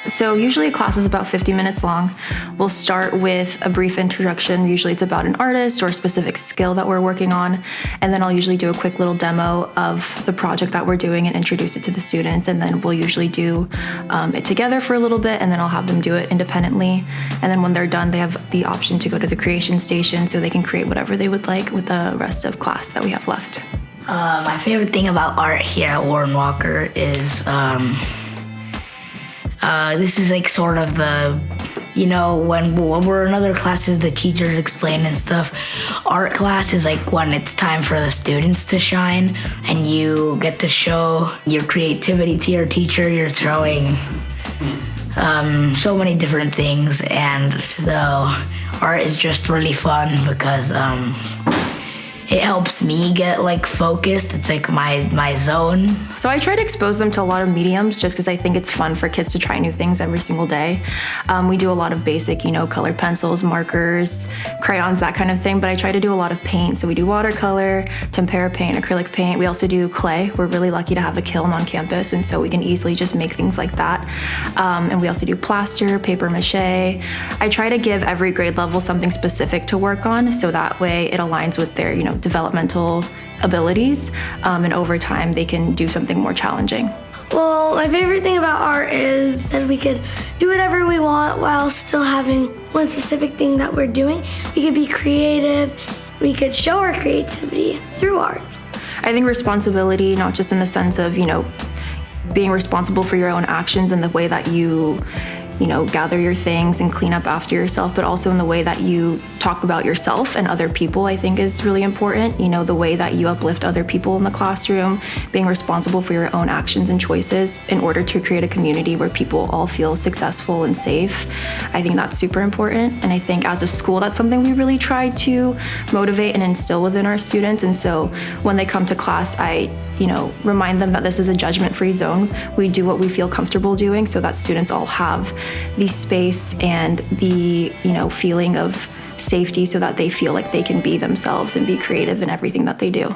So usually a class is about 50 minutes long. We'll start with a brief introduction. Usually it's about an artist or a specific skill that we're working on. And then I'll usually do a quick little demo of the project that we're doing and introduce it to the students. And then we'll usually do it together for a little bit, and then I'll have them do it independently. And then when they're done, they have the option to go to the creation station so they can create whatever they would like with the rest of class that we have left. My favorite thing about art here at Warren Walker is this is like sort of the, when we're in other classes, the teachers explain and stuff. Art class is like when it's time for the students to shine and you get to show your creativity to your teacher. You're throwing so many different things, and so art is just really fun because it helps me get like focused. It's like my zone. So I try to expose them to a lot of mediums just because I think it's fun for kids to try new things every single day. We do a lot of basic, colored pencils, markers, crayons, that kind of thing, but I try to do a lot of paint. So we do watercolor, tempera paint, acrylic paint. We also do clay. We're really lucky to have a kiln on campus, and so we can easily just make things like that. And we also do plaster, paper mache. I try to give every grade level something specific to work on, so that way it aligns with their, developmental abilities, and over time they can do something more challenging. Well, my favorite thing about art is that we could do whatever we want while still having one specific thing that we're doing. We could be creative. We could show our creativity through art. I think responsibility, not just in the sense of, being responsible for your own actions and the way that you gather your things and clean up after yourself, but also in the way that you talk about yourself and other people, I think is really important. The way that you uplift other people in the classroom, being responsible for your own actions and choices in order to create a community where people all feel successful and safe. I think that's super important. And I think as a school, that's something we really try to motivate and instill within our students. And so when they come to class, I remind them that this is a judgment-free zone. We do what we feel comfortable doing so that students all have the space and the, feeling of safety so that they feel like they can be themselves and be creative in everything that they do.